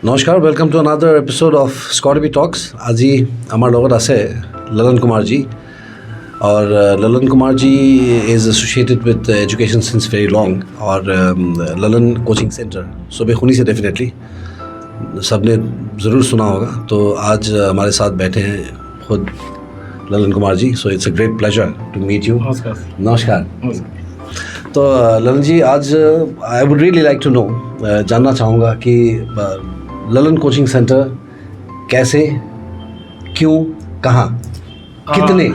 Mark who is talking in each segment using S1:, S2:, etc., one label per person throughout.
S1: নমস্কাৰ, welcome to another episode of Scorby talks. আজি আমাৰ লগত আছে লलन कुमार जी और Lalan Kumar ji is associated with education since very long और ललन कोचिंग सेंटर सुबह खुनी से डेफिनेटली सब ने ज़रूर सुना होगा। तो आज हमारे साथ बैठे हैं खुद Lalan Kumar ji, so it's a great pleasure to meet you. नमस्कार। तो ललन जी, आज I would really like to know, जानना चाहूँगा कि ललन कोचिंग सेंटर कैसे, क्यों, कहाँ, कितने?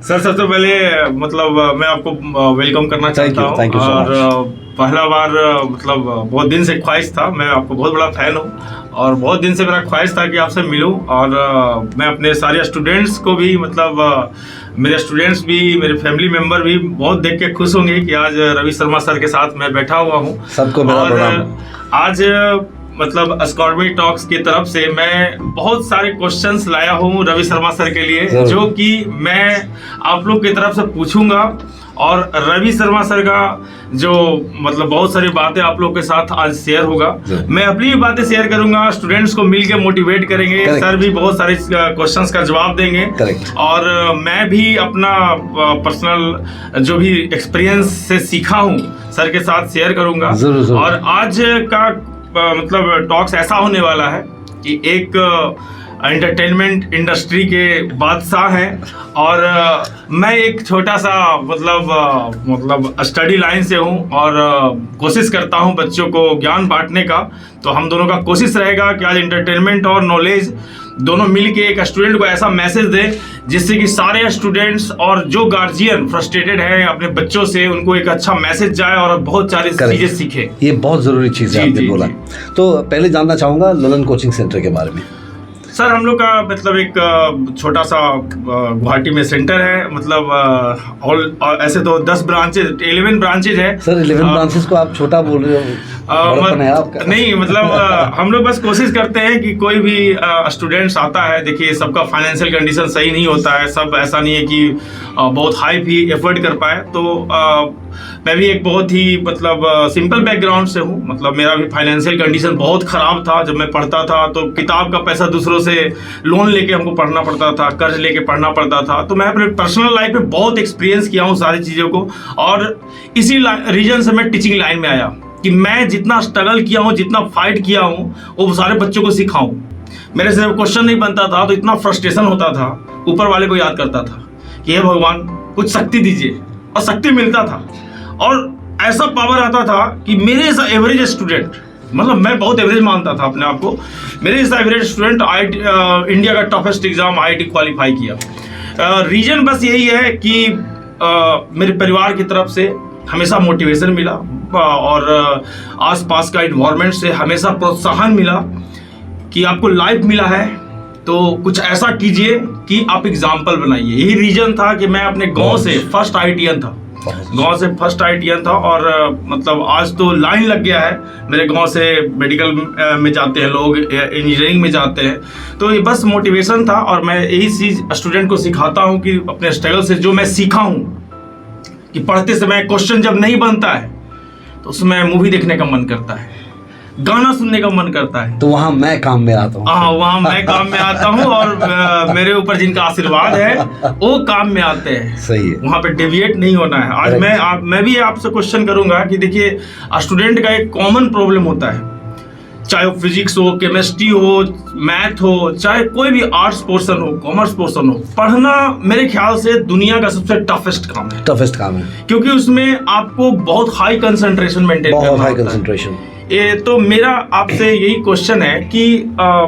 S2: सर सबसे पहले मतलब मैं आपको वेलकम करना चाहता हूँ और पहला बार मतलब बहुत दिन से ख्वाहिश था, मैं आपको बहुत बड़ा फैन हूँ और बहुत दिन से मेरा ख्वाहिश था कि आपसे मिलूं। और मैं अपने सारे स्टूडेंट्स को भी मतलब मेरे स्टूडेंट्स भी, मेरे फैमिली मेम्बर भी बहुत देख के खुश होंगे कि आज रवि शर्मा सर के साथ मैं बैठा हुआ हूँ।
S1: सबको मेरा प्रणाम।
S2: आज मतलब स्कॉर्बी टॉक्स की तरफ से मैं बहुत सारे क्वेश्चंस लाया हूँ रवि शर्मा सर के लिए, जो कि मैं आप लोग की तरफ से पूछूंगा और रवि शर्मा सर का जो मतलब बहुत सारी बातें आप लोग के साथ आज शेयर होगा। मैं अपनी भी बातें शेयर करूंगा, स्टूडेंट्स को मिलके मोटिवेट करेंगे, सर भी बहुत सारे क्वेश्चंस का जवाब देंगे और मैं भी अपना पर्सनल जो भी एक्सपीरियंस से सीखा हूँ सर के साथ शेयर करूंगा। और आज का मतलब टॉक्स ऐसा होने वाला है कि एक एंटरटेनमेंट इंडस्ट्री के बादशाह हैं और मैं एक छोटा सा मतलब स्टडी लाइन से हूँ और कोशिश करता हूँ बच्चों को ज्ञान बांटने का। तो हम दोनों का कोशिश रहेगा कि आज एंटरटेनमेंट और नॉलेज दोनों मिलके एक स्टूडेंट को ऐसा मैसेज दे जिससे कि सारे स्टूडेंट्स और जो गार्जियन फ्रस्ट्रेटेड हैं अपने बच्चों से, उनको एक अच्छा मैसेज जाए और बहुत सारी चीजें सीखे।
S1: ये बहुत जरूरी चीज़ है, आपने बोला। तो पहले जानना चाहूँगा ललन कोचिंग सेंटर के बारे में।
S2: सर हम लोग का मतलब एक छोटा सा गुवाहाटी में सेंटर है, मतलब ऑल ऐसे तो 10 ब्रांचेज 11 ब्रांचेज है।
S1: सर 11 ब्रांचेज को आप छोटा बोल रहे हो?
S2: नहीं मतलब हम लोग बस कोशिश करते हैं कि कोई भी स्टूडेंट्स आता है, देखिए सबका फाइनेंशियल कंडीशन सही नहीं होता है, सब ऐसा नहीं है कि बहुत हाई फी एफर्ट कर पाए। तो मैं भी एक बहुत ही मतलब सिंपल बैकग्राउंड से हूँ, मतलब मेरा भी फाइनेंशियल कंडीशन बहुत ख़राब था। जब मैं पढ़ता था तो किताब का पैसा दूसरों से लोन लेके हमको पढ़ना पड़ता था, कर्ज लेके पढ़ना पड़ता था। तो मैं अपने पर्सनल लाइफ में बहुत एक्सपीरियंस किया हूँ सारी चीज़ों को और इसी रीजन से मैं टीचिंग लाइन में आया कि मैं जितना स्ट्रगल किया हूँ, जितना फाइट किया हूँ, वो सारे बच्चों को सिखाऊं। मेरे से क्वेश्चन नहीं बनता था तो इतना फ्रस्ट्रेशन होता था, ऊपर वाले को याद करता था कि हे भगवान कुछ शक्ति दीजिए, और शक्ति मिलता था और ऐसा पावर आता था कि मेरे जैसा एवरेज स्टूडेंट, मतलब मैं बहुत एवरेज मानता था अपने आप को, मेरे जैसा एवरेज स्टूडेंट इंडिया का टफेस्ट एग्जाम IIT क्वालिफाई किया। रीजन बस यही है कि मेरे परिवार की तरफ से हमेशा मोटिवेशन मिला और आसपास का इन्वायरमेंट से हमेशा प्रोत्साहन मिला कि आपको लाइफ मिला है तो कुछ ऐसा कीजिए कि आप एग्जाम्पल बनाइए। यही रीजन था कि मैं अपने गांव से फर्स्ट IITian था और मतलब आज तो लाइन लग गया है, मेरे गांव से मेडिकल में जाते हैं लोग, इंजीनियरिंग में जाते हैं। तो ये बस मोटिवेशन था और मैं यही चीज़ स्टूडेंट को सिखाता हूँ कि अपने स्ट्रगल से जो मैं सीखा हूँ कि पढ़ते समय क्वेश्चन जब नहीं बनता है तो उसमें मूवी देखने का मन करता है, गाना सुनने का मन करता है, तो
S1: वहाँ मैं काम में आता हूँ।
S2: हाँ, वहाँ मैं काम में आता हूँ और मेरे ऊपर जिनका आशीर्वाद है वो काम में आते हैं।
S1: सही है,
S2: वहाँ पे डेविएट नहीं होना है। आज मैं भी आपसे क्वेश्चन करूँगा कि देखिए स्टूडेंट का एक कॉमन प्रॉब्लम होता है, चाहे वो फिजिक्स हो, केमिस्ट्री हो, मैथ हो, चाहे कोई भी आर्ट्स पोर्शन हो, कॉमर्स पोर्शन हो, पढ़ना मेरे ख्याल से दुनिया का सबसे टफेस्ट काम है। क्योंकि उसमें आपको बहुत हाई कंसंट्रेशन मेंटेन करना होता है। ये तो मेरा आपसे यही क्वेश्चन है कि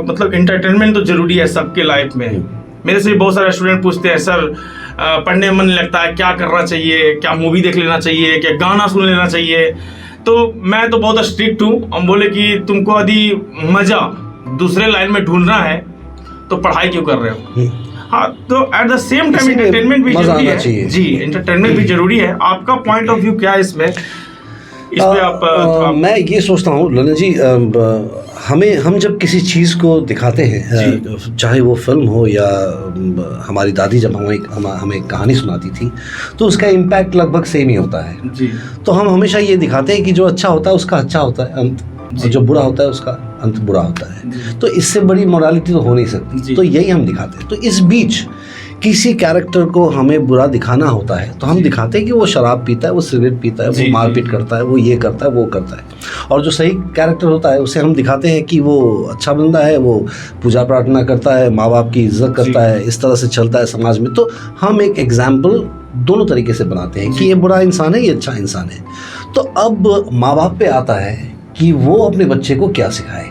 S2: मतलब एंटरटेनमेंट तो जरूरी है सबके लाइफ में। मेरे से भी बहुत सारे स्टूडेंट पूछते हैं सर पढ़ने में मन नहीं लगता है, क्या करना चाहिए, क्या मूवी देख लेना चाहिए, क्या गाना सुन लेना चाहिए। तो मैं तो बहुत स्ट्रिक्ट हूँ, हम बोले कि तुमको यदि मजा दूसरे लाइन में ढूंढना है तो पढ़ाई क्यों कर रहे हो। हाँ, तो at the same time entertainment भी जरूरी है। जी, एंटरटेनमेंट भी जरूरी है। आपका पॉइंट ऑफ व्यू क्या है इसमें?
S1: मैं ये सोचता हूँ ललन जी, हम जब किसी चीज़ को दिखाते हैं, चाहे वो फिल्म हो या हमारी दादी जब हमें कहानी सुनाती थी, तो उसका इम्पैक्ट लगभग सेम ही होता है जी। तो हम हमेशा ये दिखाते हैं कि जो अच्छा होता है उसका अच्छा होता है अंत, और जो बुरा होता है उसका अंत बुरा होता है। तो इससे बड़ी मोरालिटी तो हो नहीं सकती। तो यही हम दिखाते हैं। तो इस बीच किसी कैरेक्टर को हमें बुरा दिखाना होता है तो हम दिखाते हैं कि वो शराब पीता है, वो सिगरेट पीता है, वो मारपीट करता है, वो ये करता है, वो करता है। और जो सही कैरेक्टर होता है उसे हम दिखाते हैं कि वो अच्छा बंदा है, वो पूजा प्रार्थना करता है, माँ बाप की इज्जत करता है, इस तरह से चलता है समाज में। तो हम एक एग्जाम्पल दोनों तरीके से बनाते हैं कि ये बुरा इंसान है, ये अच्छा इंसान है। तो अब माँ बाप पे आता है कि वो अपने बच्चे को क्या सिखाए,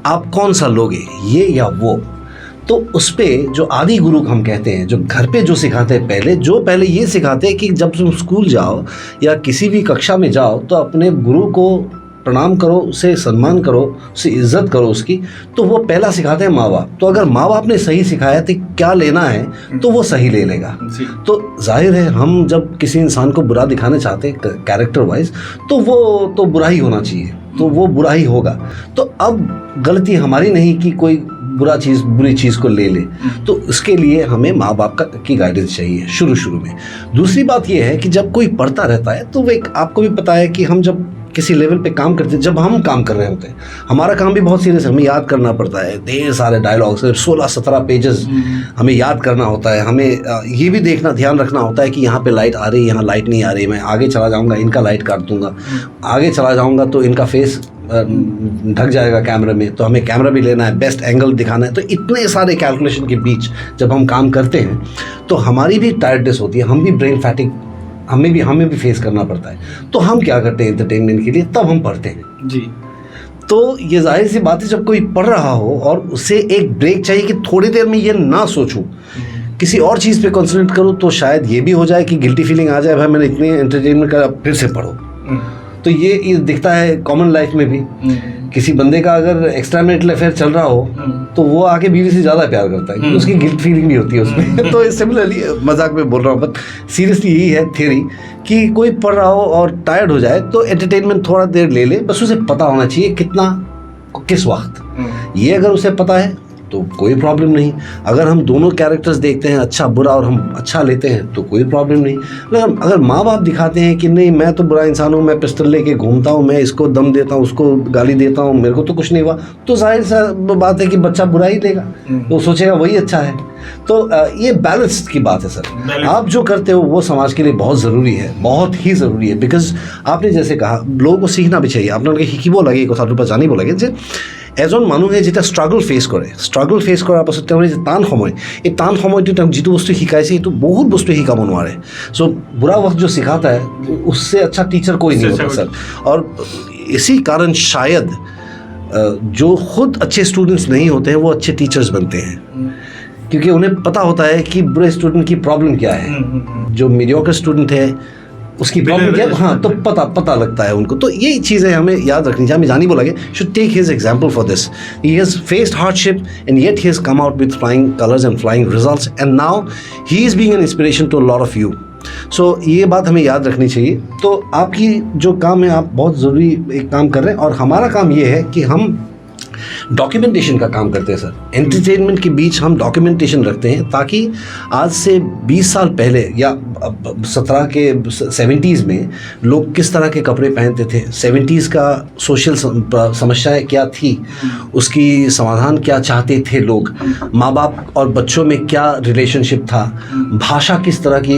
S1: आप कौन सा लोगे, ये या वो। तो उस पे जो आदि गुरु हम कहते हैं, जो घर पे जो सिखाते हैं, पहले ये सिखाते हैं कि जब तुम स्कूल जाओ या किसी भी कक्षा में जाओ तो अपने गुरु को प्रणाम करो, उसे सम्मान करो, उसे इज्जत करो उसकी। तो वो पहला सिखाते हैं माँ बाप। तो अगर माँ बाप ने सही सिखाया तो क्या लेना है तो वो सही ले लेगा। तो जाहिर है हम जब किसी इंसान को बुरा दिखाना चाहते हैं कैरेक्टर वाइज तो वो तो बुरा ही होना चाहिए, तो वो बुरा ही होगा। तो अब गलती हमारी नहीं कि कोई बुरी चीज़ को ले ले। तो उसके लिए हमें माँ बाप की गाइडेंस चाहिए शुरू में। दूसरी बात ये है कि जब कोई पढ़ता रहता है तो वो एक आपको भी पता है कि हम जब किसी लेवल पे काम करते हैं, जब हम काम कर रहे होते हैं, हमारा काम भी बहुत सीरियस है, हमें याद करना पड़ता है ढेर सारे डायलॉग्स, 16-17 पेजेस हमें याद करना होता है। हमें ये भी ध्यान रखना होता है कि यहाँ पे लाइट आ रही है, यहाँ लाइट नहीं आ रही, मैं आगे चला जाऊँगा इनका लाइट काट दूंगा, आगे चला जाऊँगा तो इनका फेस ढक जाएगा कैमरे में, तो हमें कैमरा भी लेना है, बेस्ट एंगल दिखाना है। तो इतने सारे कैलकुलेशन के बीच जब हम काम करते हैं तो हमारी भी टायर्डनेस होती है, हम भी ब्रेन फैटिग हमें भी फेस करना पड़ता है। तो हम क्या करते हैं एंटरटेनमेंट के लिए, तब हम पढ़ते हैं जी। तो ये जाहिर सी बात है जब कोई पढ़ रहा हो और उसे एक ब्रेक चाहिए कि थोड़ी देर में ये ना सोचूं, किसी और चीज़ पे कॉन्सेंट्रेट करो, तो शायद ये भी हो जाए कि गिल्टी फीलिंग आ जाए, भाई मैंने इतने एंटरटेनमेंट करा फिर से पढ़ो। तो ये दिखता है कॉमन लाइफ में भी। किसी बंदे का अगर एक्स्ट्रा मैरिटल अफेयर चल रहा हो तो वो आके बीवी से ज़्यादा प्यार करता है क्योंकि उसकी गिल्ट फीलिंग भी होती है उसमें। तो सिमिलरली मजाक में बोल रहा हूँ, बट सीरियसली यही है थ्योरी कि कोई पढ़ रहा हो और टायर्ड हो जाए तो एंटरटेनमेंट थोड़ा देर ले ले, बस उसे पता होना चाहिए कितना किस वक्त। ये अगर उसे पता है तो कोई प्रॉब्लम नहीं। अगर हम दोनों कैरेक्टर्स देखते हैं अच्छा बुरा और हम अच्छा लेते हैं तो कोई प्रॉब्लम नहीं। लेकिन अगर माँ बाप दिखाते हैं कि नहीं मैं तो बुरा इंसान हूँ, मैं पिस्टल लेके घूमता हूँ, मैं इसको दम देता हूँ, उसको गाली देता हूँ, मेरे को तो कुछ नहीं हुआ, तो जाहिर सा बात है कि बच्चा बुरा ही लेगा, तो सोचेगा वही अच्छा है। तो ये बैलेंस की बात है सर। आप जो करते हो वो समाज के लिए बहुत ज़रूरी है, बहुत ही ज़रूरी है। बिकॉज आपने जैसे कहा लोगों को सीखना भी चाहिए। आपने শিকিব লাগে, এই কথাটোৰ পৰা জানিব লাগে যে এজন মানুহে যেতিয়া ষ্ট্ৰাগল ফেচ কৰাৰ পাছত তেওঁ যে টান সময়, এই টান সময়টো তেওঁক যিটো বস্তু শিকাইছে সেইটো বহুত বস্তু শিকাব নোৱাৰে। চ' बुरा वक्त जो सिखाता है उससे अच्छा टीचर कोई नहीं होता सर। और इसी कारण शायद जो खुद अच्छे स्टूडेंट्स नहीं होते हैं वो अच्छे टीचर्स बनते हैं, क्योंकि उन्हें पता होता है कि बुरे स्टूडेंट की प्रॉब्लम क्या है, जो मीडियोकर स्टूडेंट है उसकी प्रॉब्लम क्या है, हाँ तो पता लगता है उनको। तो यही चीज़ें हमें याद रखनी चाहिए। हमें जानी बोला should take his example for this. He has faced hardship and yet he has come out with flying colours and flying results and now he is being an inspiration to a lot of you. So ये बात हमें याद रखनी चाहिए। तो आपकी जो काम है आप बहुत ज़रूरी एक काम कर रहे हैं और हमारा काम ये है कि हम डॉक्यूमेंटेशन का काम करते हैं सर। एंटरटेनमेंट के बीच हम डॉक्यूमेंटेशन रखते हैं ताकि आज से 20 साल पहले या 70s में लोग किस तरह के कपड़े पहनते थे, 70s का सोशल समस्याएं क्या थी, उसकी समाधान क्या चाहते थे लोग, माँ बाप और बच्चों में क्या रिलेशनशिप था, भाषा किस तरह की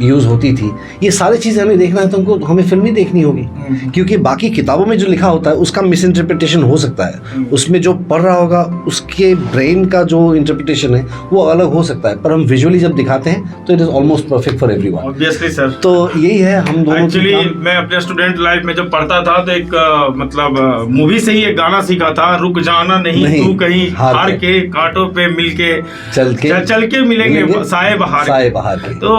S1: यूज़ होती थी, ये सारी चीज़ें हमें देखना है। तो हमको हमें फिल्में देखनी होगी, क्योंकि बाकी किताबों में जो लिखा होता है उसका मिस इंटरप्रिटेशन हो सकता है, उसमें जो पढ़ रहा होगा उसके ब्रेन का जो इंटरप्रिटेशन है वो अलग हो सकता है, पर हम विजुअली जब दिखाते हैं तो it is almost perfect for everyone.
S2: Obviously sir. तो
S1: यही है हम दोनों।
S2: एक्चुअली मैं अपने स्टूडेंट लाइफ में जब पढ़ता था तो एक मतलब मूवी से ही एक गाना सीखा था, रुक जाना नहीं तू कहीं हार के, कांटों पे मिलके चल के मिलेंगे साए बहार के। तो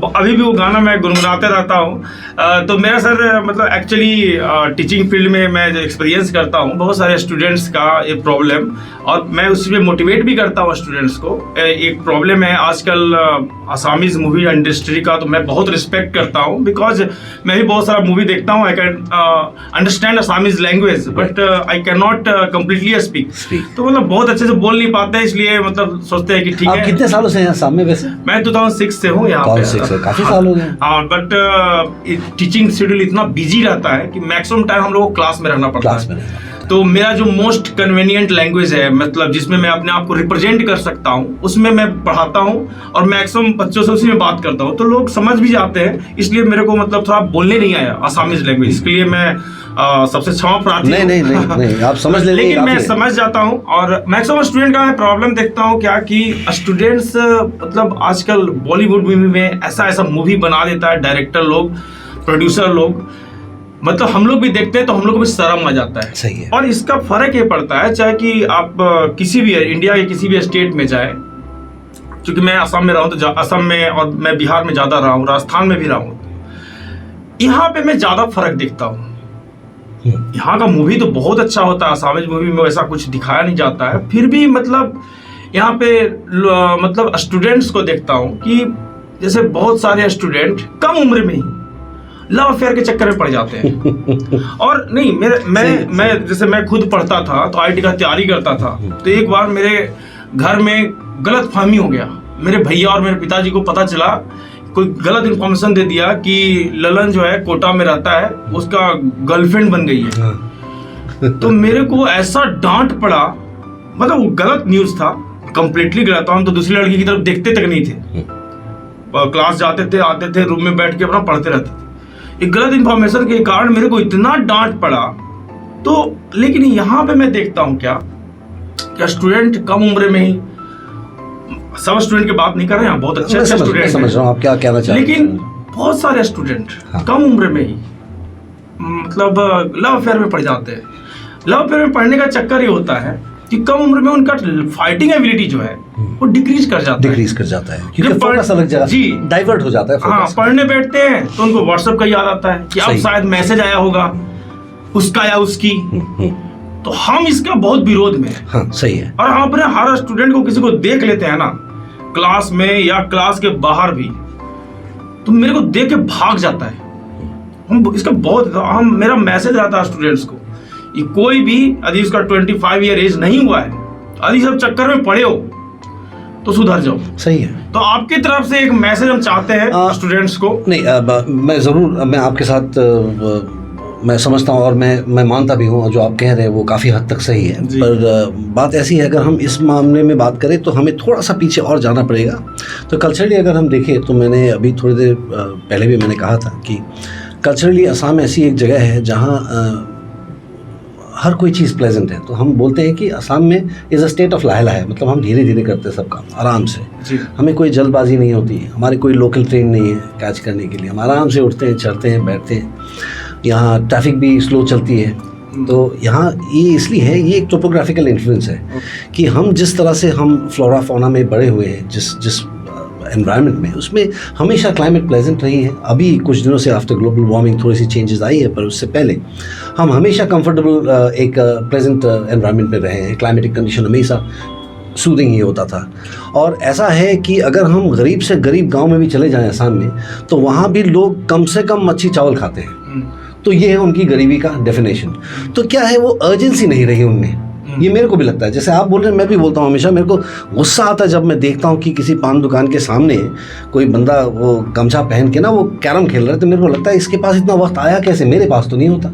S2: अभी भी वो गाना मैं गुनगुनाते रहता हूँ। तो मेरा सर मतलब एक्चुअली टीचिंग फील्ड में मैं जो एक्सपीरियंस करता हूँ, बहुत सारे स्टूडेंट्स का ये प्रॉब्लम, और मैं उसमें मोटिवेट भी करता हूँ स्टूडेंट्स को। एक प्रॉब्लम है आजकल असामीज मूवी इंडस्ट्री का, तो मैं बहुत रिस्पेक्ट करता हूँ बिकॉज मैं भी बहुत सारा मूवी देखता हूँ। I can understand Assamese language but I can not completely speak. तो मतलब बहुत अच्छे से बोल नहीं पाते, इसलिए मतलब सोचते हैं कि ठीक है।
S1: कितने सालों से हैं आसाम में वैसे?
S2: मैं 2006 से हूँ यहाँ पे।
S1: काफी साल हो गए।
S2: हाँ, बट टीचिंग शेड्यूल इतना बिजी रहता है कि मैक्सिमम टाइम हम लोग को क्लास में रहना पड़ता है। तो मेरा जो मोस्ट कन्वीनियंट लैंग्वेज है, मतलब जिसमें मैं अपने आप को रिप्रेजेंट कर सकता हूँ, उसमें मैं पढ़ाता हूँ और मैक्सिमम बच्चों से उसी में बात करता हूँ, तो लोग समझ भी जाते हैं। इसलिए मेरे को मतलब थोड़ा बोलने नहीं आया आसामीज लैंग्वेज, इसके लिए मैं सबसे क्षमा प्रार्थी हूँ।
S1: नहीं, आप समझ ले,
S2: लेकिन मैं समझ जाता हूँ। और मैक्सिमम स्टूडेंट का मैं प्रॉब्लम देखता हूँ क्या कि स्टूडेंट्स मतलब आजकल बॉलीवुड मूवी में ऐसा मूवी बना देता है डायरेक्टर लोग, प्रोड्यूसर लोग, मतलब हम लोग भी देखते हैं तो हम लोग को भी शर्म आ जाता है।
S1: सही है।
S2: और इसका फर्क ये पड़ता है, चाहे कि आप किसी भी इंडिया के किसी भी स्टेट में जाए, क्योंकि मैं असम में रहा हूँ तो असम में, और मैं बिहार में ज़्यादा रहा हूँ, राजस्थान में भी रहा हूँ, यहाँ पे मैं ज़्यादा फर्क देखता हूँ। यहाँ का मूवी तो बहुत अच्छा होता है, असमीज मूवी में वैसा कुछ दिखाया नहीं जाता है, फिर भी मतलब यहाँ पे मतलब स्टूडेंट्स को देखता हूँ कि जैसे बहुत सारे स्टूडेंट कम उम्र में ही लव अफेयर के चक्कर में पड़ जाते हैं। और नहीं, मैं जैसे मैं खुद पढ़ता था तो आईटी का तैयारी करता था, तो एक बार मेरे घर में गलत फहमी हो गया। मेरे भैया और मेरे पिताजी को पता चला, कोई गलत इन्फॉर्मेशन दे दिया कि ललन जो है कोटा में रहता है, उसका गर्लफ्रेंड बन गई है। तो मेरे को ऐसा डांट पड़ा, मतलब वो गलत न्यूज था, कंप्लीटली गलत था। हम तो दूसरी लड़की की तरफ देखते तक नहीं थे, क्लास जाते थे, आते थे, रूम में बैठ के अपना पढ़ते रहते थे। एक गलत इन्फॉर्मेशन के कारण मेरे को इतना डांट पड़ा। तो लेकिन यहाँ पे मैं देखता हूँ क्या स्टूडेंट कम उम्र में ही, सब स्टूडेंट की बात नहीं कर रहे हैं, बहुत अच्छे स्टूडेंट
S1: समझ रहा हूँ आप क्या कहना चाह रहे हैं,
S2: लेकिन बहुत सारे स्टूडेंट कम उम्र में ही मतलब लव अफेयर में पड़ जाते हैं। लव अफेयर में पढ़ने का चक्कर ये होता है कि कम उम्र में उनका फाइटिंग एबिलिटी जो है वो डिक्रीज कर जाता है
S1: क्योंकि फोकस अलग जगह जी डाइवर्ट हो जाता है।
S2: हाँ, पढ़ने बैठते हैं तो उनको व्हाट्सएप का याद आता है कि अब शायद मैसेज आया होगा उसका या उसकी। तो हम इसका बहुत विरोध में है।
S1: हाँ, सही है।
S2: और हम अपने हर स्टूडेंट को किसी को देख लेते हैं ना, क्लास में या क्लास के बाहर भी, तो मेरे को देख के भाग जाता है। हम इसका बहुत मेरा मैसेज आता है स्टूडेंट्स को, ये कोई भी यदि उसका 25 ईयर एज नहीं हुआ है, यदि सब चक्कर में पड़े हो तो सुधर जाओ।
S1: सही है।
S2: तो आपकी तरफ से एक मैसेज हम चाहते हैं स्टूडेंट्स को।
S1: नहीं, मैं ज़रूर, मैं आपके साथ मैं समझता हूँ और मैं मानता भी हूँ, जो आप कह रहे हैं वो काफ़ी हद तक सही है। पर बात ऐसी है, अगर हम इस मामले में बात करें तो हमें थोड़ा सा पीछे और जाना पड़ेगा। तो कल्चरली अगर हम देखें तो मैंने अभी थोड़ी देर पहले भी मैंने कहा था कि कल्चरली असम ऐसी एक जगह है जहाँ हर कोई चीज़ प्लेजेंट है। तो हम बोलते हैं कि असम में इज़ अ स्टेट ऑफ लाहे लाहे, मतलब हम धीरे धीरे करते हैं सब काम आराम से। हमें कोई जल्दबाजी नहीं होती, हमारी कोई लोकल ट्रेन नहीं है कैच करने के लिए, हम आराम से उठते हैं, चढ़ते हैं, बैठते हैं। यहाँ ट्रैफिक भी स्लो चलती है। तो यहाँ ये इसलिए है, ये एक टोपोग्राफिकल इन्फ्लुएंस है कि हम जिस तरह से हम फ्लोरा फौना में बड़े हुए हैं, जिस एनवायरनमेंट में, उसमें हमेशा क्लाइमेट प्लेजेंट रही है। अभी कुछ दिनों से आफ्टर ग्लोबल वार्मिंग थोड़ी सी चेंजेस आई है, पर उससे पहले हम हमेशा कंफर्टेबल एक प्लेजेंट एनवायरनमेंट में रहे हैं। क्लाइमेटिक कंडीशन हमेशा सूदिंग ही होता था। और ऐसा है कि अगर हम गरीब से गरीब गांव में भी चले जाएं असम में, तो वहाँ भी लोग कम से कम मच्छी चावल खाते हैं। तो ये है उनकी गरीबी का डेफिनेशन। तो क्या है, वो अर्जेंसी नहीं रही उनमें। ये मेरे को भी लगता है, जैसे आप बोल रहे हैं मैं भी बोलता हूँ हमेशा, मेरे को गुस्सा आता है जब मैं देखता हूँ कि किसी पान दुकान के सामने कोई बंदा वो गमछा पहन के ना वो कैरम खेल रहा है, तो मेरे को लगता है इसके पास इतना वक्त आया कैसे, मेरे पास तो नहीं होता।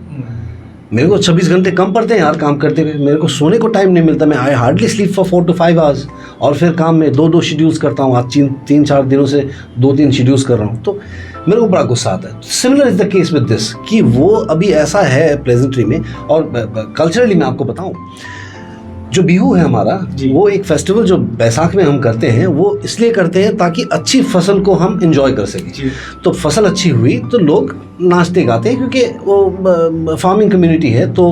S1: मेरे को 26 घंटे कम पड़ते हैं यार काम करते हुए, मेरे को सोने को टाइम नहीं मिलता। मैं I hardly sleep for 4 to 5 hours, और फिर काम में 2 शेड्यूल्स करता हूँ। आज 3-4 दिनों से 2-3 शेड्यूल्स कर रहा हूँ, तो मेरे को बड़ा गुस्सा आता है। Similar is the case with this कि वो अभी ऐसा है प्लेजेंट्री में। और कल्चरली मैं आपको बताऊँ, जो बिहू है हमारा, वो एक फेस्टिवल जो बैसाख में हम करते हैं, वो इसलिए करते हैं ताकि अच्छी फसल को हम एंजॉय कर सकें। तो फसल अच्छी हुई तो लोग नाचते गाते हैं, क्योंकि वो फार्मिंग कम्युनिटी है, तो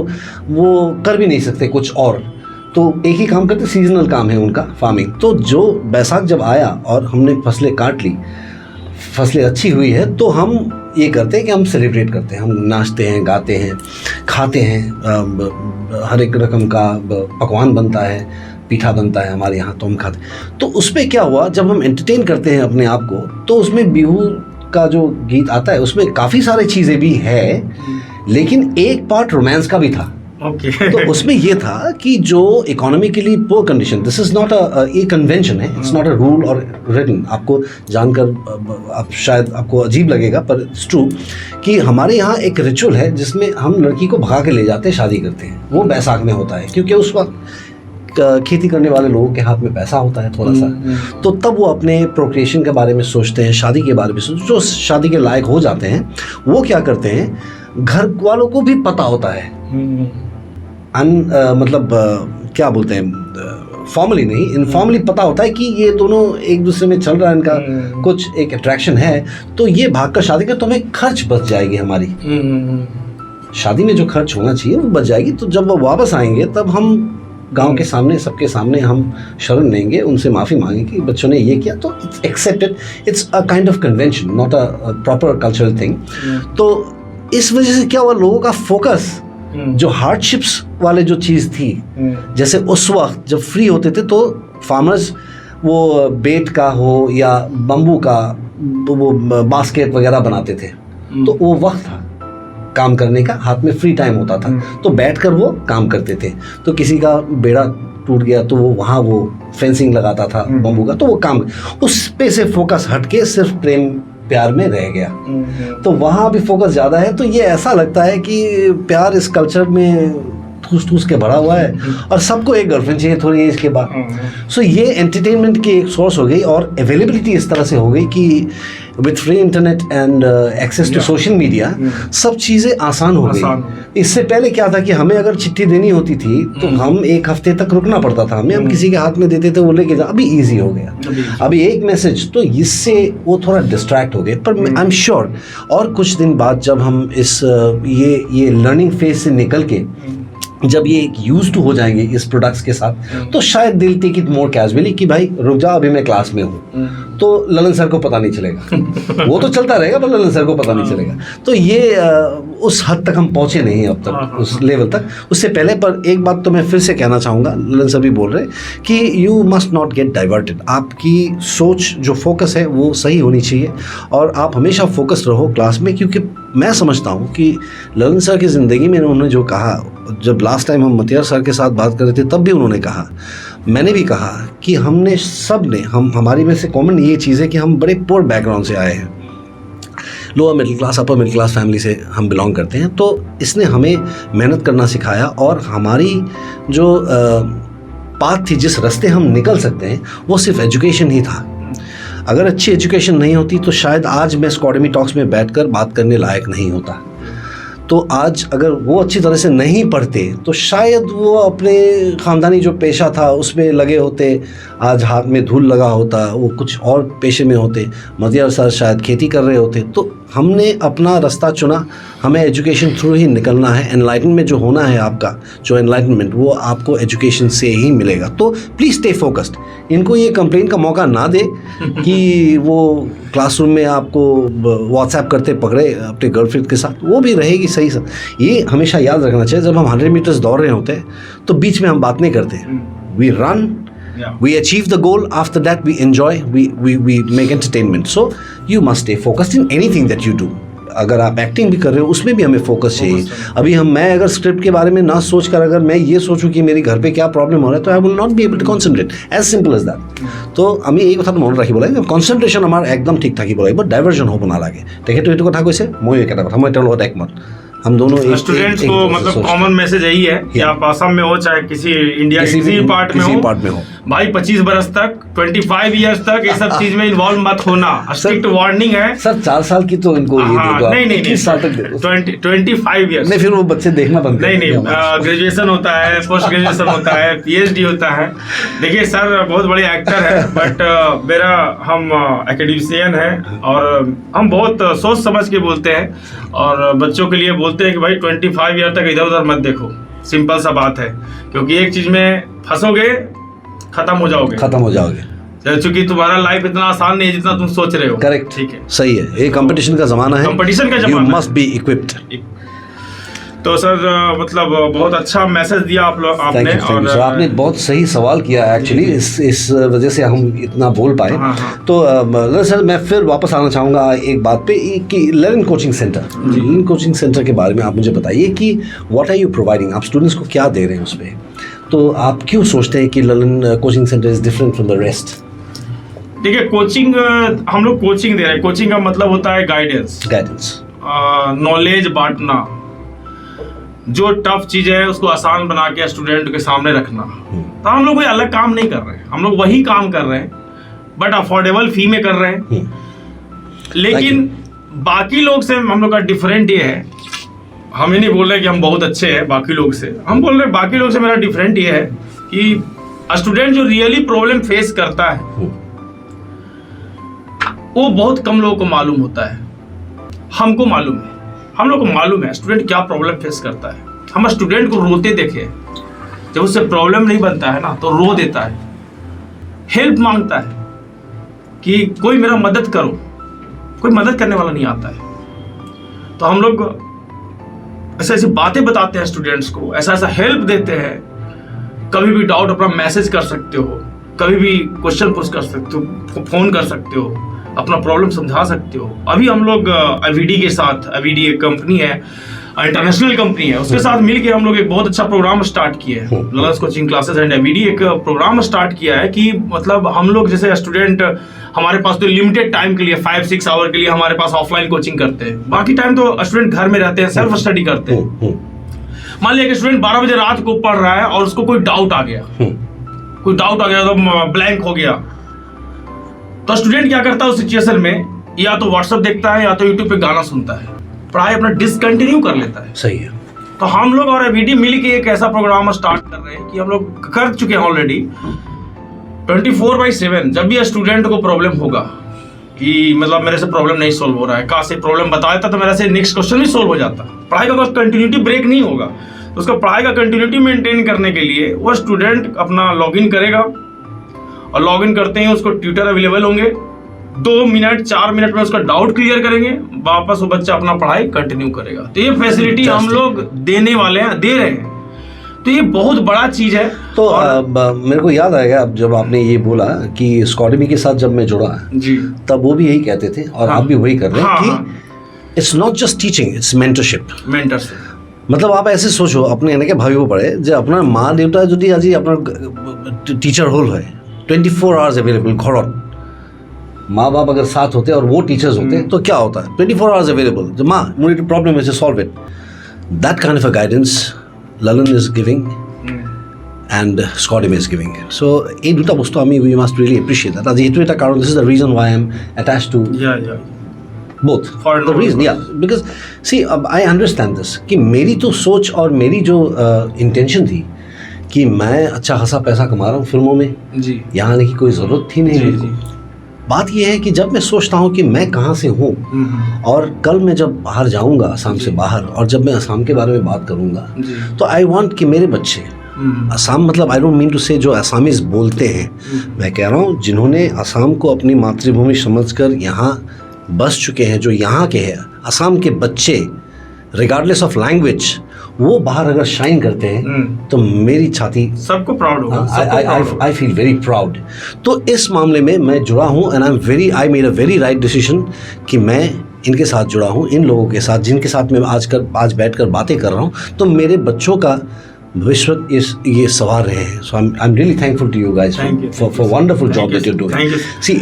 S1: वो कर भी नहीं सकते कुछ और, तो एक ही काम करते, सीजनल काम है उनका फार्मिंग। तो जो बैसाख जब आया और हमने फसलें काट ली, फसलें अच्छी हुई है, तो हम ये करते हैं कि हम सेलिब्रेट करते हैं, हम नाचते हैं, गाते हैं, खाते हैं। हर एक रकम का पकवान बनता है, पीठा बनता है हमारे यहाँ, तो हम खाते हैं। तो उस पर क्या हुआ, जब हम एंटरटेन करते हैं अपने आप को, तो उसमें बिहू का जो गीत आता है उसमें काफ़ी सारी चीज़ें भी है, लेकिन एक पार्ट रोमांस का भी था।
S2: ओके
S1: तो उसमें ये था कि जो economically poor condition, this is not a convention है, इट्स नॉट अ रूल और रिटन। आपको जानकर आप शायद आपको अजीब लगेगा पर इट्स ट्रू कि हमारे यहाँ एक रिचुअल है जिसमें हम लड़की को भगा के ले जाते हैं, शादी करते हैं। वो बैसाख में होता है क्योंकि उस वक्त खेती करने वाले लोगों के हाथ में पैसा होता है थोड़ा सा, तो तब वो अपने प्रोक्रिएशन के बारे में सोचते हैं, शादी के बारे में सोचते। जो शादी के लायक हो जाते हैं वो क्या करते हैं, घर वालों को भी पता होता है, मतलब क्या बोलते हैं, फॉर्मली नहीं, इनफॉर्मली पता होता है कि ये दोनों एक दूसरे में चल रहा है, इनका कुछ एक अट्रैक्शन है, तो ये भागकर शादी कर, तो हमें खर्च बच जाएगी, हमारी शादी में जो खर्च होना चाहिए वो बच जाएगी। तो जब वो वापस आएंगे तब हम गांव के सामने, सबके सामने हम शरण लेंगे, उनसे माफ़ी मांगेंगे कि बच्चों ने ये किया, तो it's accepted, it's a kind of convention, not a proper cultural thing. तो इस वजह से क्या हुआ, लोगों का फोकस जो हार्डशिप्स वाले जो चीज़ थी, जैसे उस वक्त जब फ्री होते थे तो फार्मर्स वो बेट का हो या बम्बू का वो बास्केट वगैरह बनाते थे, तो वो वक्त था काम करने का, हाथ में फ्री टाइम होता था, तो बैठकर वो काम करते थे। तो किसी का बेड़ा टूट गया तो वो वहाँ वो फेंसिंग लगाता था बम्बू का, तो वो काम, उस पे से फोकस हटके सिर्फ प्रेम प्यार में रह गया। तो वहाँ भी फोकस ज़्यादा है। तो ये ऐसा लगता है कि प्यार इस कल्चर में ठूस ठूस के भरा हुआ है और सबको एक गर्लफ्रेंड चाहिए थोड़ी एज के बाद। सो ये एंटरटेनमेंट की एक सोर्स हो गई और अवेलेबिलिटी इस तरह से हो गई कि with free internet and access to social media सब चीज़ें आसान हो गई। इससे पहले क्या था कि हमें अगर चिट्ठी देनी होती थी तो हम एक हफ्ते तक रुकना पड़ता था, हमें हम किसी के हाथ में देते थे, वो लेके जा। अभी ईजी हो गया, अभी एक मैसेज, तो इससे वो थोड़ा डिस्ट्रैक्ट हो गए। पर आई एम श्योर और कुछ दिन बाद जब हम इस ये लर्निंग फेज से निकल के जब ये यूज टू हो जाएंगे इस प्रोडक्ट्स के साथ, तो शायद दिल टेक इट मोर कैजुअली कि भाई रुक जा, अभी मैं क्लास में हूँ, तो ललन सर को पता नहीं चलेगा। वो तो चलता रहेगा पर ललन सर को पता नहीं चलेगा। तो ये उस हद तक हम पहुँचे नहीं अब तक, उस लेवल तक, उससे पहले। पर एक बात तो मैं फिर से कहना चाहूँगा, ललन सर भी बोल रहे कि you must not gate diverted. आपकी सोच जो फोकस है वो सही होनी चाहिए और आप हमेशा फोकस रहो क्लास में, क्योंकि मैं समझता हूँ कि ललन सर की ज़िंदगी में उन्होंने जो कहा, जब लास्ट टाइम हम मतियार सर के साथ बात कर रहे थे तब भी उन्होंने कहा, मैंने भी कहा कि हमने सब ने, हमारी में से कॉमन ये चीज़ है कि हम बड़े पुअर बैकग्राउंड से आए हैं, lower middle class upper middle class family से हम बिलोंग करते हैं। तो इसने हमें मेहनत करना सिखाया और हमारी जो पाथ थी, जिस रास्ते हम निकल सकते हैं, वो सिर्फ एजुकेशन ही था। अगर अच्छी एजुकेशन नहीं होती तो शायद आज मैं स्कॉडेमी टॉक्स में बैठकर बात करने लायक नहीं होता। तो आज अगर वो अच्छी तरह से नहीं पढ़ते तो शायद वो अपने ख़ानदानी जो पेशा था उसमें लगे होते, आज हाथ में धूल लगा होता, वो कुछ और पेशे में होते। मतियार सर शायद खेती कर रहे होते। तो हमने अपना रास्ता चुना, हमें एजुकेशन थ्रू ही निकलना है। एनलाइटनमेंट जो होना है आपका, जो एनलाइटनमेंट, वो आपको एजुकेशन से ही मिलेगा। तो प्लीज़ स्टे फोकस्ड। इनको ये कंप्लेन का मौका ना दे कि वो क्लासरूम में आपको व्हाट्सएप करते पकड़े अपने गर्लफ्रेंड के साथ, वो भी रहेगी सही सर। ये हमेशा याद रखना चाहिए, जब हम 100 मीटर्स दौड़ रहे होते हैं तो बीच में हम बात नहीं करते, we run, we achieve the goal, after that we enjoy, we make entertainment. So you must stay focused in anything that you do. अगर आप एक्टिंग भी कर रहे हो उसमें भी हमें फोकस चाहिए। अभी मैं अगर स्क्रिप्ट के बारे में ना सोच कर अगर मैं ये सोचूं कि मेरे घर पे क्या प्रॉब्लम हो रहा है, तो I will not be able to concentrate, as simple as that. तो আমি এই কথা মনত ৰাখিব লাগে, কনচেন্ট্ৰেশ্যন আমাৰ একদম ঠিক থাকিব লাগিব, ডাইভাৰ্জন হ'ব নালাগে। তেখেতে এইটো কথা কৈছে, মই একেটা কথা, মই তেওঁৰ লগত একমত। हम दोनों
S2: स्टूडेंट्स को मतलब कॉमन मैसेज यही है कि आप आसाम में हो चाहे किसी इंडिया किसी पार्ट में हो, भाई 25 बरस तक 25 इयर्स तक ये सब चीज में इन्वॉल्व मत होना। स्ट्रिक्ट वार्निंग है सर। 4 साल की तो इनको ये दे दो, नहीं साल तक दे दो, 25 इयर्स नहीं, फिर वो बच्चे देखना बंद कर नहीं ग्रेजुएशन होता है, पोस्ट ग्रेजुएशन होता है, PhD होता है। देखिए सर बहुत बड़े एक्टर है, बट मेरा हम एकेडमिशियन है और हम बहुत सोच समझ के बोलते हैं और बच्चों के लिए बोलते हैं कि भाई 25 ईयर तक इधर उधर मत देखो। सिंपल सा बात है, क्योंकि एक चीज में फंसोगे खत्म हो जाओगे, क्योंकि तुम्हारा लाइफ इतना आसान नहीं है जितना तुम सोच रहे हो। करेक्ट, ठीक है, सही है। ये कंपटीशन का जमाना है, कंपटीशन का जमाना, यू मस्ट बी इक्विप्ड। तो सर मतलब बहुत अच्छा मैसेज दिया आपने।
S1: और सर आपने बहुत सही सवाल किया एक्चुअली, इस वजह से हम इतना बोल पाए। तो सर मैं फिर वापस आना चाहूँगा एक बात पे कि लर्न कोचिंग सेंटर के बारे में आप मुझे बताइए कि व्हाट आर यू प्रोवाइडिंग, आप स्टूडेंट्स को क्या दे रहे हैं उस पर, तो आप क्यों सोचते हैं कि learn coaching centre is different from the rest?
S2: देखिए कोचिंग, हम लोग कोचिंग दे रहे हैं। कोचिंग का मतलब होता है गाइडेंस, नॉलेज बांटना, जो टफ चीज है उसको आसान बना के स्टूडेंट के सामने रखना। तो हम लोग कोई अलग काम नहीं कर रहे हैं, हम लोग वही काम कर रहे हैं बट अफोर्डेबल फी में कर रहे हैं। लेकिन बाकी लोग से हम लोग का डिफरेंट ये है, हम ये नहीं बोल रहे कि हम बहुत अच्छे हैं बाकी लोग से, हम बोल रहे बाकी लोग से मेरा डिफरेंट ये है कि स्टूडेंट जो रियली प्रॉब्लम फेस करता है वो बहुत कम लोगों को मालूम होता है। हमको मालूम है, हम लोग को मालूम है स्टूडेंट क्या प्रॉब्लम फेस करता है। हम स्टूडेंट को रोते देखे, जब उससे प्रॉब्लम नहीं बनता है ना तो रो देता है, हेल्प मांगता है कि कोई मेरा मदद करो, कोई मदद करने वाला नहीं आता है। तो हम लोग ऐसे ऐसी बातें बताते हैं स्टूडेंट्स को, ऐसा ऐसा हेल्प देते हैं। कभी भी डाउट अपना मैसेज कर सकते हो, कभी भी क्वेश्चन पूछ कर सकते हो, फोन कर सकते हो, अपना प्रॉब्लम समझा सकते हो। अभी हम लोग अवीडी के साथ, अवीडी एक कंपनी है, इंटरनेशनल कंपनी है, उसके साथ मिलके हम लोग एक बहुत अच्छा प्रोग्राम स्टार्ट किए हैं। लर्न कोचिंग क्लासेस एंड अवीडी एक प्रोग्राम स्टार्ट किया है कि मतलब हम लोग जैसे स्टूडेंट, हमारे पास तो लिमिटेड टाइम के लिए 5-6 आवर के लिए हमारे पास ऑफलाइन कोचिंग करते हैं, बाकी टाइम तो स्टूडेंट घर में रहते हैं, सेल्फ स्टडी करते हैं। मान लिया कि स्टूडेंट 12 बजे रात को पढ़ रहा है और उसको कोई डाउट आ गया तो ब्लैंक हो गया, तो स्टूडेंट क्या करता है उस सिचुएशन में, या तो व्हाट्सएप देखता है या तो यूट्यूब पे गाना सुनता है, पढ़ाई अपना डिसकंटिन्यू कर लेता है।
S1: सही है।
S2: तो हम लोग और अवीडी मिल के एक ऐसा प्रोग्राम स्टार्ट कर रहे हैं कि हम लोग कर चुके हैं ऑलरेडी 24/7। जब भी स्टूडेंट को प्रॉब्लम होगा कि मतलब मेरे से प्रॉब्लम नहीं सोल्व हो रहा है, कहाँ से प्रॉब्लम बता देता तो मेरे से नेक्स्ट क्वेश्चन भी सोल्व हो जाता। पढ़ाई का कंटिन्यूटी ब्रेक नहीं होगा, तो उसका पढ़ाई का कंटिन्यूटी मेंटेन करने के लिए वो स्टूडेंट अपना लॉगिन करेगा और लॉगिन करते ही उसको ट्यूटर अवेलेबल होंगे, 2 मिनट 4 मिनट में उसका डाउट क्लियर करेंगे, वापस वो बच्चा अपना पढ़ाई कंटिन्यू करेगा। तो ये फैसिलिटी हम लोग देने वाले हैं, दे रहे हैं, तो ये बहुत बड़ा चीज है।
S1: तो मेरे को याद आएगा अब जब आपने ये बोला कि स्कॉडेमी के साथ जब मैं जुड़ा
S2: जी,
S1: तब वो भी यही कहते थे और आप भी वही कर रहे हैं कि it's not just teaching, it's mentorship. मतलब आप ऐसे सोचो अपने एने के भाइयों पड़े जो अपना माँ देवता जो आज अपना टीचर होल है 24 आवर्स अवेलेबल घर, माँ बाप अगर साथ होते और वो टीचर्स होते तो क्या होता है 24 आवर्स अवेलेबल, जो माँ मुझे प्रॉब्लम है solve it, that kind of a guidance Lalan is giving and Scotty is giving. So এই দুটা বস্তু আমি we must really appreciate that. আজি এটো এটা কারণ, this is the reason why I am attached to both. The reason, because see I understand this कि मेरी तो सोच और मेरी जो इंटेंशन थी कि मैं अच्छा खासा पैसा कमा रहा हूँ फिल्मों में जी, यहाँ आने की कोई ज़रूरत थी नहीं मेरे को। बात यह है कि जब मैं सोचता हूँ कि मैं कहाँ से हूँ और कल मैं जब बाहर जाऊँगा असम से बाहर और जब मैं असम के बारे में बात करूँगा तो आई वांट कि मेरे बच्चे असम, मतलब आई डोंट मीन टू से जो असामीज बोलते हैं, मैं कह रहा हूँ जिन्होंने असम को अपनी मातृभूमि समझकर यहाँ बस चुके हैं, जो यहाँ के हैं असम के बच्चे रिगार्डलेस ऑफ लैंग्वेज, वो बाहर अगर शाइन करते हैं तो मेरी छाती
S2: सबको प्राउड होगा।
S1: I feel very proud. तो इस मामले में मैं जुड़ा हूँ and I made a very right decision कि मैं इनके साथ जुड़ा हूँ, इन लोगों के साथ जिनके साथ मैं आज बैठकर बातें कर रहा हूँ, तो मेरे बच्चों का भविष्य ये सवार रहे हैं। So I am really thankful to you guys for wonderful job that you doing. See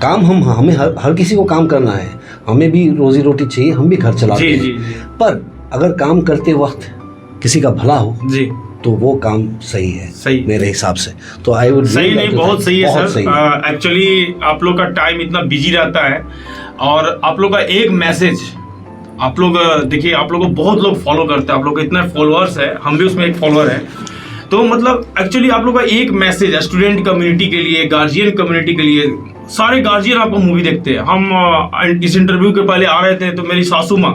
S1: काम हमें हर किसी को काम करना है, हमें भी रोजी रोटी चाहिए, हम भी घर चलाते हैं, पर अगर काम करते वक्त किसी का भला हो जी तो वो काम सही है, सही मेरे हिसाब से। तो आई वुड
S2: सही नहीं, बहुत सही है सर। एक्चुअली आप लोग का टाइम इतना बिजी रहता है और आप लोग का एक मैसेज, आप लोग देखिए आप लोग को बहुत लोग फॉलो करते हैं, आप लोग के इतने फॉलोअर्स है, हम भी उसमें एक फॉलोअर है, तो मतलब एक्चुअली आप लोग का एक मैसेज है स्टूडेंट कम्युनिटी के लिए, गार्जियन कम्युनिटी के लिए। सारे गार्जियन आपको मूवी देखते हैं। हम इस इंटरव्यू के पहले आ रहे थे तो मेरी सासू माँ,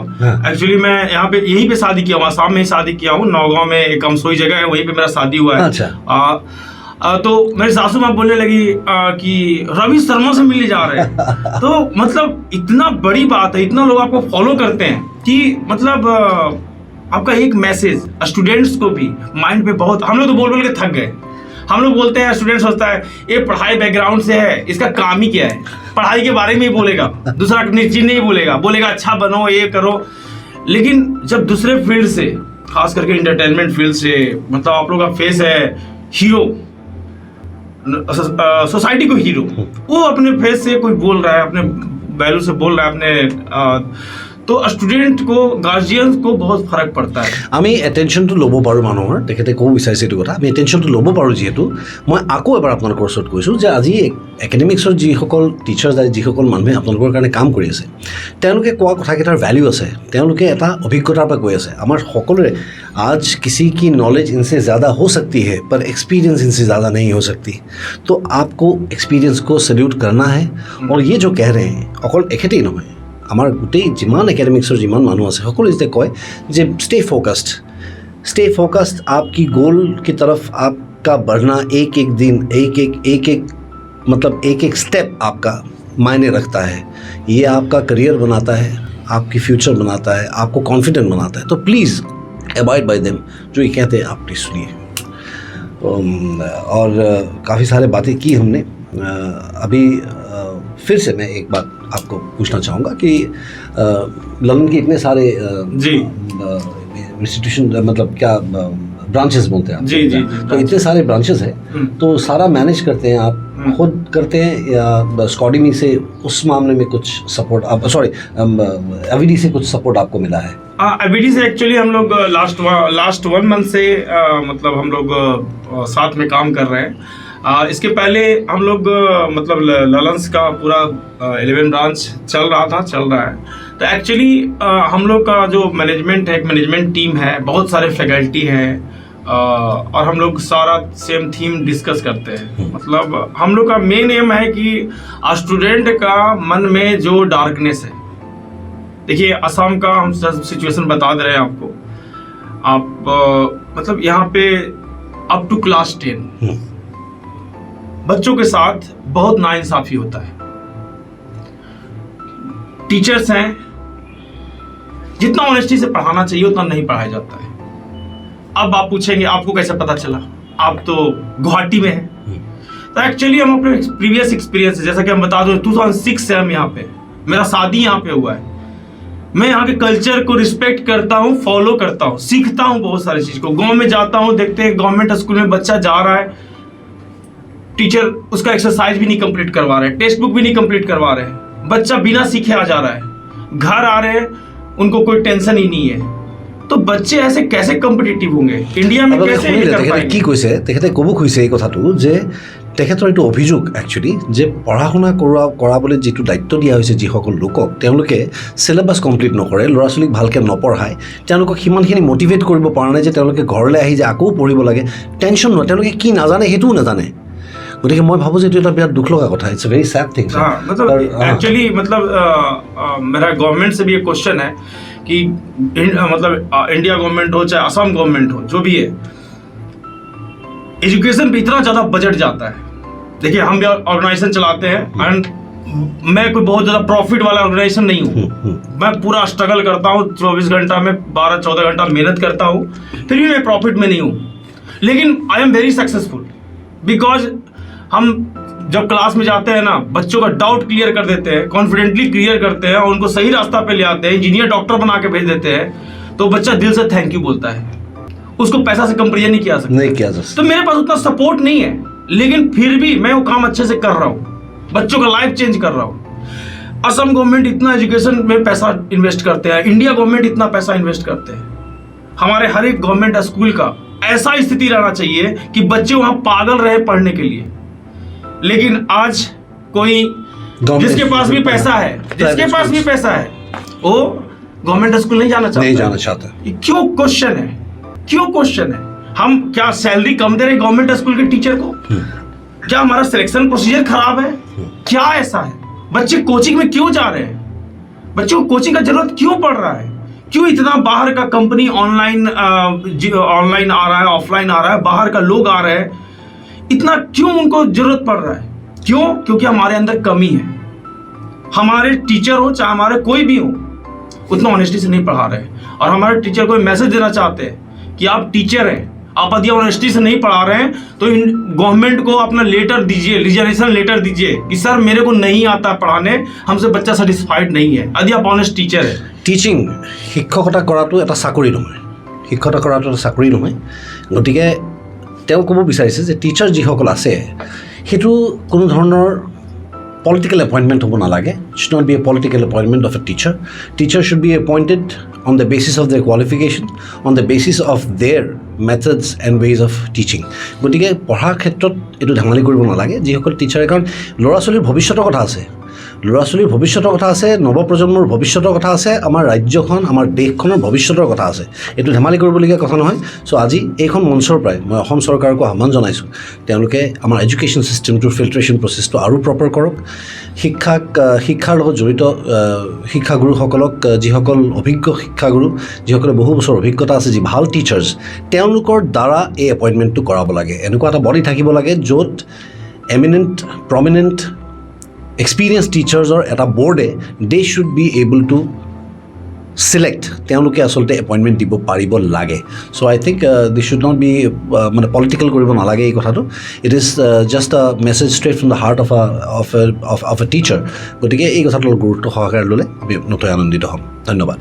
S2: एक्चुअली मैं यहाँ पे यहीं पे शादी किया हूँ, आसाम में ही शादी किया हूँ, नौगांव में एक कमसोई जगह है, वहीं पे मेरा शादी हुआ है। अच्छा। तो मेरी सासू माँ बोलने लगी कि रवि शर्मा से मिलने जा रहे हैं। तो मतलब इतना बड़ी बात है, इतना लोग आपको फॉलो करते हैं कि मतलब आपका एक मैसेज स्टूडेंट्स को भी माइंड पे बहुत, हम लोग तो बोल बोल के थक गए। हम लोग बोलते हैं, स्टूडेंट सोचता है ये पढ़ाई बैकग्राउंड से है, इसका काम ही क्या है, पढ़ाई के बारे में ही बोलेगा, दूसरा चीज नहीं बोलेगा अच्छा बनो, ये करो। लेकिन जब दूसरे फील्ड से, खास करके इंटरटेनमेंट फील्ड से, मतलब आप लोग का फेस है हीरो, सोसाइटी को हीरो, वो अपने फेस से कोई बोल रहा है, अपने वैल्यू से बोल रहा है, अपने तो স্টুডেন্ট को, গার্জিয়ান को बहुत फरक पड़ता है।
S1: আমি এটেনশ্যনটো ল'ব পাৰোঁ মানুহৰ, তেখেতে ক'ব বিচাৰিছে এইটো কথা, আমি এটেনশ্যনটো ল'ব পাৰোঁ। যিহেতু মই আকৌ এবাৰ আপোনালোকৰ ওচৰত কৈছোঁ যে আজি একাডেমিক্সৰ যিসকল টিচাৰ, যিসকল মানুহে আপোনালোকৰ কাৰণে কাম কৰি আছে, তেওঁলোকে কোৱা কথাকেইটাৰ ভেলিউ আছে, তেওঁলোকে এটা অভিজ্ঞতাৰ পৰা কৈ আছে। আমাৰ সকলোৰে आज किसी की नॉलेज इनसे ज़्यादा हो सकती है पर एक्सपीरियंस इनसे ज़्यादा नहीं हो सकती। तो आपको एक्सपीरियंस को सल्यूट करना है। और ये जो कह रहे हैं অকল এখেতেই নহয়, আমাৰ গোটেই যিমান একাডেমিক্সৰ যিমান মানুহ আছে সকলো যেতিয়া কয় যে स्टे फोकस्ड, आपकी गोल की तरफ आपका बढ़ना एक एक दिन, एक मतलब एक स्टेप आपका मायने रखता है। ये आपका करियर बनाता है, आपकी फ्यूचर बनाता है, आपको कॉन्फिडेंट बनाता है। तो प्लीज़ अवॉइड बाय देम, जो ये कहते हैं आप प्लीज़ सुनिए। और काफ़ी सारे बातें की हमने। अभी फिर से मैं एक बात आपको पूछना चाहूँगा कि ललन के इतने सारे
S2: जी
S1: इंस्टीट्यूशन, मतलब क्या ब्रांचेस बोलते हैं आप?
S2: जी जी,
S1: तो इतने सारे ब्रांचेस हैं, तो सारा मैनेज करते हैं आप, खुद करते हैं या स्कॉडमी से उस मामले में कुछ सपोर्ट आप, सॉरी एवीडी से कुछ सपोर्ट आपको मिला है?
S2: एवीडी से एक्चुअली हम लोग लास्ट 1 मंथ से मतलब हम लोग साथ में काम कर रहे हैं। इसके पहले हम लोग मतलब ललन्स का पूरा 11 ब्रांच चल रहा है। तो एक्चुअली हम लोग का जो मैनेजमेंट है, एक मैनेजमेंट टीम है, बहुत सारे फैकल्टी हैं, और हम लोग सारा सेम थीम डिस्कस करते हैं। मतलब हम लोग का मेन एम है कि स्टूडेंट का मन में जो डार्कनेस है, देखिए असम का हम सिचुएशन बता दे रहे हैं आपको। आप मतलब यहाँ पे अप टू क्लास 10 बच्चों के साथ बहुत नाइंसाफी होता है। टीचर्स हैं, जितना ऑनेस्टी से पढ़ाना चाहिए उतना नहीं पढ़ाया जाता है। अब आप पूछेंगे आपको कैसे पता चला, आप तो गुवाहाटी में हैं। तो एक्चुअली हम अपने प्रीवियस एक्सपीरियंस, जैसा कि हम बता दो 2006 से हम यहाँ पे, मेरा शादी यहाँ पे हुआ है। मैं यहाँ के कल्चर को रिस्पेक्ट करता हूँ, फॉलो करता हूँ, सीखता हूँ बहुत सारी चीज को। गांव में जाता हूँ, देखते हैं गवर्नमेंट स्कूल में बच्चा जा रहा है, टीचर उसका एक्सरसाइज भी नहीं कंप्लीट करवा रहे, टेक्स्ट बुक भी नहीं कंप्लीट करवा रहे, बच्चा बिना सीखे आ जा रहा है, घर आ रहे हैं उनको कोई टेंशन ही नहीं है। तो बच्चे ऐसे कैसे कम्पिटिटिव होंगे इंडिया में, कैसे
S1: কি কৈছে তেখেতে ক'ব খুজিছে এই কথাটো যে তেখেতৰ এইটো অভিযোগ একচুৱেলি যে পঢ়া শুনা কৰাবলৈ যিটো দায়িত্ব দিয়া হৈছে যিসকল লোকক, তেওঁলোকে চিলেবাছ কমপ্লিট নকৰে, ল'ৰা ছোৱালীক ভালকৈ নপঢ়ায়, তেওঁলোকক সিমানখিনি মটিভেট কৰিব পৰা নাই যে তেওঁলোকে ঘৰলৈ আহি যে আকৌ পঢ়িব লাগে। টেনশ্যন নহয়, তেওঁলোকে কি নাজানে সেইটোও নাজানে। গতিকে মই ভাবোঁ যে এইটো এটা বিৰাট দুখ লগা কথা। It's a very sad thing.
S2: मतलब एक्चुअली मतलब मेरा गवर्नमेंट से भी एक क्वेश्चन है कि मतलब इंडिया गवर्नमेंट हो चाहे असम गवर्नमेंट हो, जो भी है, एजुकेशन पे इतना ज़्यादा बजट जाता है। देखिए हम भी ऑर्गेनाइजेशन चलाते हैं, एंड मैं कोई बहुत ज़्यादा प्रॉफिट वाला ऑर्गेनाइजेशन नहीं हूँ। मैं पूरा स्ट्रगल करता हूँ, 24 घंटा में 12-14 घंटा मेहनत करता हूँ, फिर भी मैं प्रॉफिट में नहीं हूँ। लेकिन I am very successful because हम जब क्लास में जाते हैं ना, बच्चों का डाउट क्लियर कर देते हैं, कॉन्फिडेंटली क्लियर करते हैं, और उनको सही रास्ता पे ले आते हैं, इंजीनियर डॉक्टर बना के भेज देते हैं, तो बच्चा दिल से थैंक यू बोलता है। उसको पैसा से कंपेरिजन नहीं किया सकता। तो मेरे पास उतना सपोर्ट नहीं है, लेकिन फिर भी मैं वो काम अच्छे से कर रहा हूँ, बच्चों का लाइफ चेंज कर रहा हूँ। असम गवर्नमेंट इतना एजुकेशन में पैसा इन्वेस्ट करते हैं, इंडिया गवर्नमेंट इतना पैसा इन्वेस्ट करते हैं। हमारे हर एक गवर्नमेंट स्कूल का ऐसा स्थिति रहना चाहिए कि बच्चे वहां पागल रहे पढ़ने के लिए। लेकिन आज कोई जिसके पास भी पैसा है, वो गवर्नमेंट स्कूल नहीं जाना चाहता। क्यों क्वेश्चन है? हम क्या सैलरी कम दे रहे गवर्नमेंट स्कूल के टीचर को? क्या हमारा सिलेक्शन प्रोसीजर खराब है? क्या ऐसा है? बच्चे कोचिंग में क्यों जा रहे हैं? बच्चों को कोचिंग का जरूरत क्यों पड़ रहा है? क्यों इतना बाहर का कंपनी ऑनलाइन आ रहा है, ऑफलाइन आ रहा है, बाहर का लोग आ रहे हैं, इतना क्यों उनको जरूरत पड़ रहा है? क्यों? क्योंकि हमारे अंदर कमी है। हमारे टीचर हो चाहे हमारे कोई भी हो, उतना ऑनेस्टी से नहीं पढ़ा रहे। और हमारे टीचर को मैसेज देना चाहते हैं कि आप टीचर हैं, आप यदि ऑनेस्टी से नहीं पढ़ा रहे हैं तो गवर्नमेंट को अपना लेटर दीजिए, रिजर्वेशन लेटर दीजिए कि सर मेरे को नहीं आता पढ़ाने, हमसे बच्चा सेटिस्फाइड नहीं है, यदि आप ऑनेस्ट टीचर है।
S1: টিচিং শিক্ষকতা কৰাটো এটা চাকৰি নহয়, শিক্ষকতা কৰাটো এটা চাকৰি নহয়। গতিকে তেওঁ ক'ব বিচাৰিছে যে টিচাৰ যিসকল আছে সেইটো কোনো ধৰণৰ political appointment hobo na lage. It should not be a political appointment of a teacher. Teacher should be appointed on the basis of their qualification, on the basis of their methods and ways of teaching. গতিকে পঢ়াৰ ক্ষেত্ৰত এইটো ধামালি কৰিব নালাগে যিসকল টিচাৰে, কাৰণ ল'ৰা ছোৱালীৰ ভৱিষ্যতৰ কথা আছে, ল'ৰা ছোৱালীৰ ভৱিষ্যতৰ কথা আছে, নৱপ্ৰজন্মৰ ভৱিষ্যতৰ কথা আছে, আমাৰ ৰাজ্যখন আমাৰ দেশখনৰ ভৱিষ্যতৰ কথা আছে। এইটো ধেমালি কৰিবলগীয়া কথা নহয়। চ' আজি এইখন মঞ্চৰ পৰাই মই অসম চৰকাৰকো আহ্বান জনাইছোঁ, তেওঁলোকে আমাৰ এডুকেশ্যন ছিষ্টেমটোৰ ফিল্ট্ৰেশ্যন প্ৰচেছটো আৰু প্ৰপাৰ কৰক। শিক্ষাৰ লগত জড়িত শিক্ষাগুৰুসকলক, যিসকল অভিজ্ঞ শিক্ষাগুৰু, যিসকলে বহু বছৰ অভিজ্ঞতা আছে, যি ভাল টিচাৰ্ছ, তেওঁলোকৰ দ্বাৰা এই এপইণ্টমেণ্টটো কৰাব লাগে। এনেকুৱা এটা বডি থাকিব লাগে য'ত এমিনেণ্ট প্ৰমিনেণ্ট এক্সপিৰিয়েঞ্চ টিচাৰ্ছৰ এটা বৰ্ডে they should be able to select, তেওঁলোকে আচলতে এপইণ্টমেণ্ট দিব পাৰিব লাগে। So' I think this should not be মানে পলিটিকেল কৰিব নালাগে এই কথাটো। It is just a message straight from the heart of a teacher. গতিকে এই কথাটো গুৰুত্ব সহকাৰে ল'লে আমি নথৈ আনন্দিত হ'ম। ধন্যবাদ।